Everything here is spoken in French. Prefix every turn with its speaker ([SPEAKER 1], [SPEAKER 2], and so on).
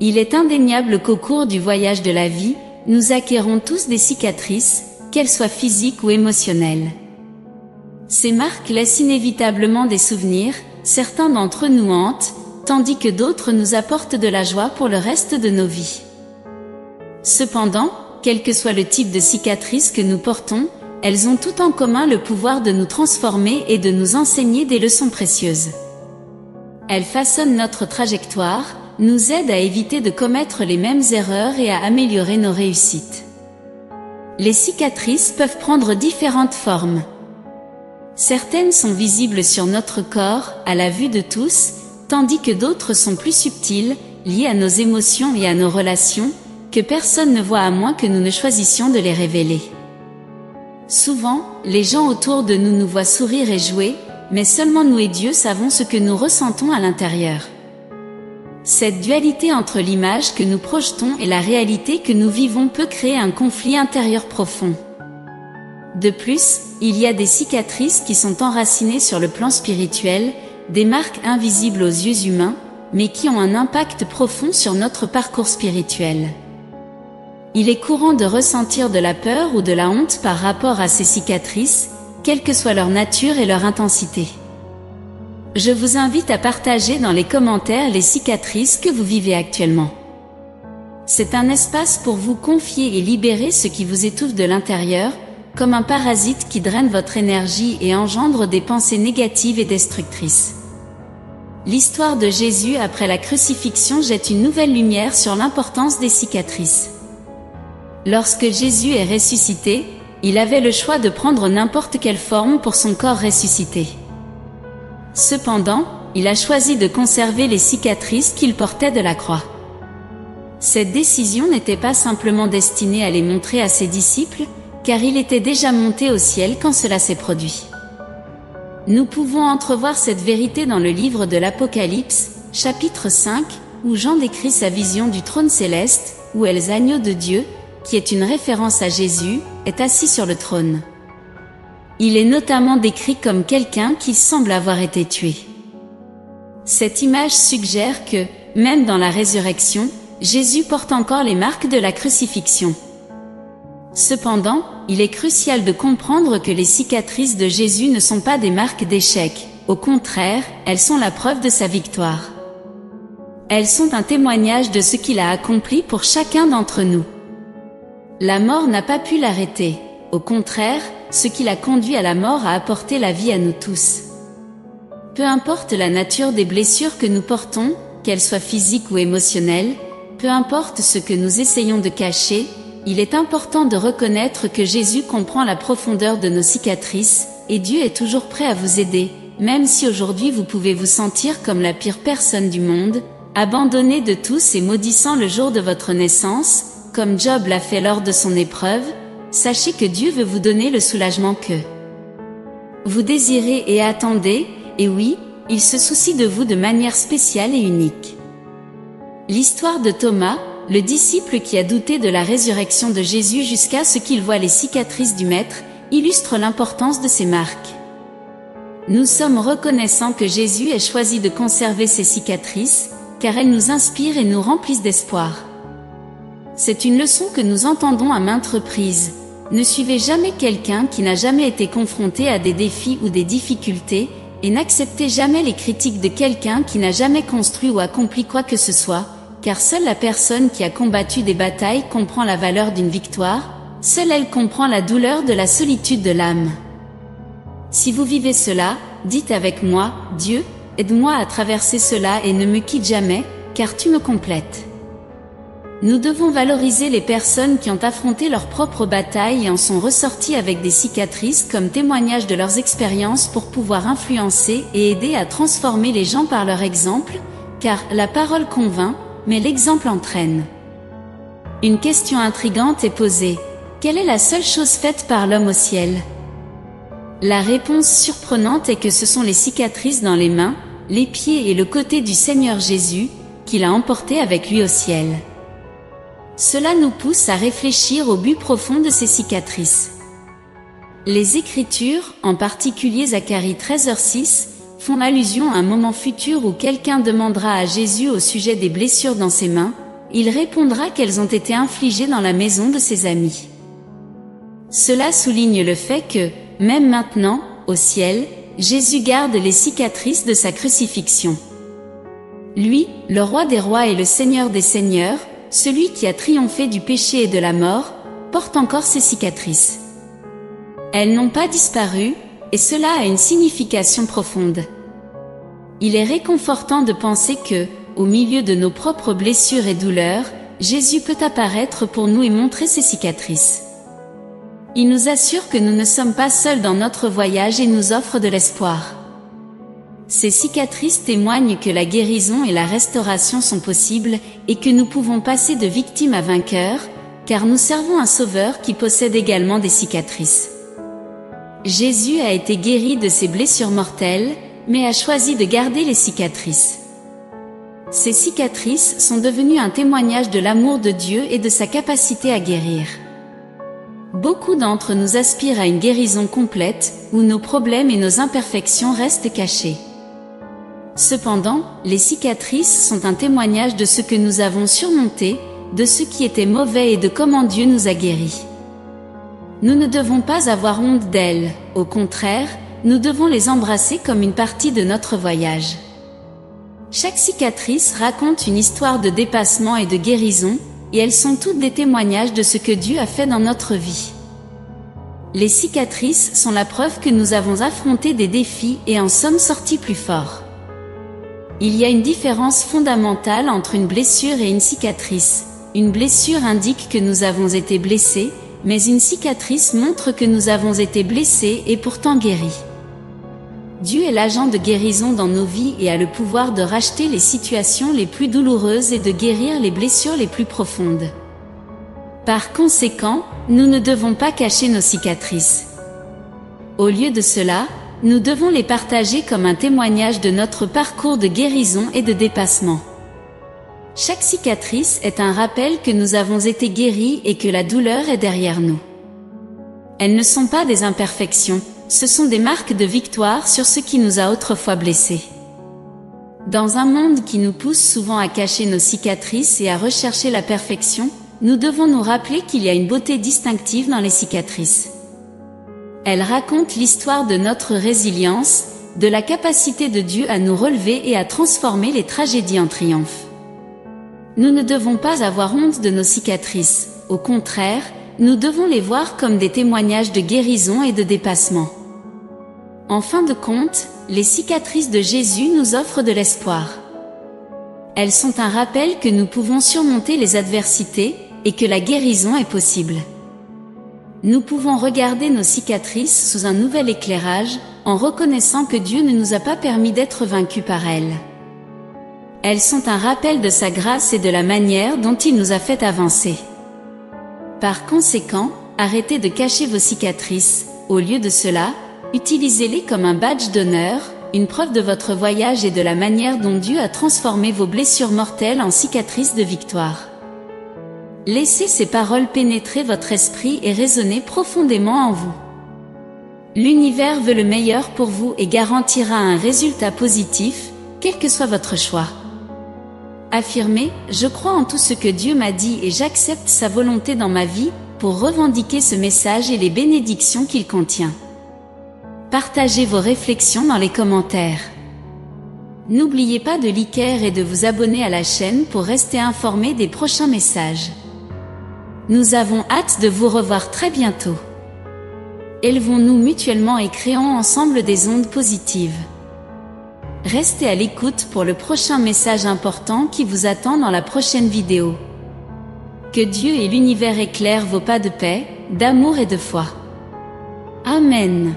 [SPEAKER 1] Il est indéniable qu'au cours du voyage de la vie, nous acquérons tous des cicatrices, qu'elles soient physiques ou émotionnelles. Ces marques laissent inévitablement des souvenirs, certains d'entre eux nous hantent, tandis que d'autres nous apportent de la joie pour le reste de nos vies. Cependant, quel que soit le type de cicatrice que nous portons, elles ont tout en commun le pouvoir de nous transformer et de nous enseigner des leçons précieuses. Elles façonnent notre trajectoire, nous aident à éviter de commettre les mêmes erreurs et à améliorer nos réussites. Les cicatrices peuvent prendre différentes formes. Certaines sont visibles sur notre corps, à la vue de tous, tandis que d'autres sont plus subtiles, liées à nos émotions et à nos relations, que personne ne voit à moins que nous ne choisissions de les révéler. Souvent, les gens autour de nous nous voient sourire et jouer, mais seulement nous et Dieu savons ce que nous ressentons à l'intérieur. Cette dualité entre l'image que nous projetons et la réalité que nous vivons peut créer un conflit intérieur profond. De plus, il y a des cicatrices qui sont enracinées sur le plan spirituel, des marques invisibles aux yeux humains, mais qui ont un impact profond sur notre parcours spirituel. Il est courant de ressentir de la peur ou de la honte par rapport à ces cicatrices, quelle que soit leur nature et leur intensité. Je vous invite à partager dans les commentaires les cicatrices que vous vivez actuellement. C'est un espace pour vous confier et libérer ce qui vous étouffe de l'intérieur, comme un parasite qui draine votre énergie et engendre des pensées négatives et destructrices. L'histoire de Jésus après la crucifixion jette une nouvelle lumière sur l'importance des cicatrices. Lorsque Jésus est ressuscité, il avait le choix de prendre n'importe quelle forme pour son corps ressuscité. Cependant, il a choisi de conserver les cicatrices qu'il portait de la croix. Cette décision n'était pas simplement destinée à les montrer à ses disciples, car il était déjà monté au ciel quand cela s'est produit. Nous pouvons entrevoir cette vérité dans le livre de l'Apocalypse, chapitre 5, où Jean décrit sa vision du trône céleste, où l'agneau de Dieu, qui est une référence à Jésus, est assis sur le trône. Il est notamment décrit comme quelqu'un qui semble avoir été tué. Cette image suggère que, même dans la résurrection, Jésus porte encore les marques de la crucifixion. Cependant, il est crucial de comprendre que les cicatrices de Jésus ne sont pas des marques d'échec, au contraire, elles sont la preuve de sa victoire. Elles sont un témoignage de ce qu'il a accompli pour chacun d'entre nous. La mort n'a pas pu l'arrêter, au contraire, ce qui l'a conduit à la mort a apporté la vie à nous tous. Peu importe la nature des blessures que nous portons, qu'elles soient physiques ou émotionnelles, peu importe ce que nous essayons de cacher, il est important de reconnaître que Jésus comprend la profondeur de nos cicatrices, et Dieu est toujours prêt à vous aider, même si aujourd'hui vous pouvez vous sentir comme la pire personne du monde, abandonné de tous et maudissant le jour de votre naissance, comme Job l'a fait lors de son épreuve. Sachez que Dieu veut vous donner le soulagement que vous désirez et attendez, et oui, il se soucie de vous de manière spéciale et unique. L'histoire de Thomas, le disciple qui a douté de la résurrection de Jésus jusqu'à ce qu'il voie les cicatrices du Maître, illustre l'importance de ces marques. Nous sommes reconnaissants que Jésus ait choisi de conserver ces cicatrices, car elles nous inspirent et nous remplissent d'espoir. C'est une leçon que nous entendons à maintes reprises. Ne suivez jamais quelqu'un qui n'a jamais été confronté à des défis ou des difficultés, et n'acceptez jamais les critiques de quelqu'un qui n'a jamais construit ou accompli quoi que ce soit, car seule la personne qui a combattu des batailles comprend la valeur d'une victoire, seule elle comprend la douleur de la solitude de l'âme. Si vous vivez cela, dites avec moi, Dieu, aide-moi à traverser cela et ne me quitte jamais, car tu me complètes. Nous devons valoriser les personnes qui ont affronté leurs propres batailles et en sont ressorties avec des cicatrices comme témoignage de leurs expériences pour pouvoir influencer et aider à transformer les gens par leur exemple, car la parole convainc, mais l'exemple entraîne. Une question intrigante est posée. Quelle est la seule chose faite par l'homme au ciel? La réponse surprenante est que ce sont les cicatrices dans les mains, les pieds et le côté du Seigneur Jésus, qu'il a emporté avec lui au ciel. Cela nous pousse à réfléchir au but profond de ces cicatrices. Les Écritures, en particulier Zacharie 13h6, font allusion à un moment futur où quelqu'un demandera à Jésus au sujet des blessures dans ses mains, il répondra qu'elles ont été infligées dans la maison de ses amis. Cela souligne le fait que, même maintenant, au ciel, Jésus garde les cicatrices de sa crucifixion. Lui, le roi des rois et le seigneur des seigneurs, celui qui a triomphé du péché et de la mort, porte encore ses cicatrices. Elles n'ont pas disparu, et cela a une signification profonde. Il est réconfortant de penser que, au milieu de nos propres blessures et douleurs, Jésus peut apparaître pour nous et montrer ses cicatrices. Il nous assure que nous ne sommes pas seuls dans notre voyage et nous offre de l'espoir. Ces cicatrices témoignent que la guérison et la restauration sont possibles et que nous pouvons passer de victime à vainqueur, car nous servons un Sauveur qui possède également des cicatrices. Jésus a été guéri de ses blessures mortelles, mais a choisi de garder les cicatrices. Ces cicatrices sont devenues un témoignage de l'amour de Dieu et de sa capacité à guérir. Beaucoup d'entre nous aspirent à une guérison complète, où nos problèmes et nos imperfections restent cachés. Cependant, les cicatrices sont un témoignage de ce que nous avons surmonté, de ce qui était mauvais et de comment Dieu nous a guéris. Nous ne devons pas avoir honte d'elles, au contraire, nous devons les embrasser comme une partie de notre voyage. Chaque cicatrice raconte une histoire de dépassement et de guérison, et elles sont toutes des témoignages de ce que Dieu a fait dans notre vie. Les cicatrices sont la preuve que nous avons affronté des défis et en sommes sortis plus forts. Il y a une différence fondamentale entre une blessure et une cicatrice. Une blessure indique que nous avons été blessés, mais une cicatrice montre que nous avons été blessés et pourtant guéris. Dieu est l'agent de guérison dans nos vies et a le pouvoir de racheter les situations les plus douloureuses et de guérir les blessures les plus profondes. Par conséquent, nous ne devons pas cacher nos cicatrices. Au lieu de cela, nous devons les partager comme un témoignage de notre parcours de guérison et de dépassement. Chaque cicatrice est un rappel que nous avons été guéris et que la douleur est derrière nous. Elles ne sont pas des imperfections, ce sont des marques de victoire sur ce qui nous a autrefois blessés. Dans un monde qui nous pousse souvent à cacher nos cicatrices et à rechercher la perfection, nous devons nous rappeler qu'il y a une beauté distinctive dans les cicatrices. Elles racontent l'histoire de notre résilience, de la capacité de Dieu à nous relever et à transformer les tragédies en triomphe. Nous ne devons pas avoir honte de nos cicatrices, au contraire, nous devons les voir comme des témoignages de guérison et de dépassement. En fin de compte, les cicatrices de Jésus nous offrent de l'espoir. Elles sont un rappel que nous pouvons surmonter les adversités et que la guérison est possible. Nous pouvons regarder nos cicatrices sous un nouvel éclairage, en reconnaissant que Dieu ne nous a pas permis d'être vaincus par elles. Elles sont un rappel de sa grâce et de la manière dont il nous a fait avancer. Par conséquent, arrêtez de cacher vos cicatrices. Au lieu de cela, utilisez-les comme un badge d'honneur, une preuve de votre voyage et de la manière dont Dieu a transformé vos blessures mortelles en cicatrices de victoire. Laissez ces paroles pénétrer votre esprit et résonner profondément en vous. L'univers veut le meilleur pour vous et garantira un résultat positif, quel que soit votre choix. Affirmez « Je crois en tout ce que Dieu m'a dit et j'accepte sa volonté dans ma vie » pour revendiquer ce message et les bénédictions qu'il contient. Partagez vos réflexions dans les commentaires. N'oubliez pas de liker et de vous abonner à la chaîne pour rester informé des prochains messages. Nous avons hâte de vous revoir très bientôt. Élevons-nous mutuellement et créons ensemble des ondes positives. Restez à l'écoute pour le prochain message important qui vous attend dans la prochaine vidéo. Que Dieu et l'univers éclairent vos pas de paix, d'amour et de foi. Amen.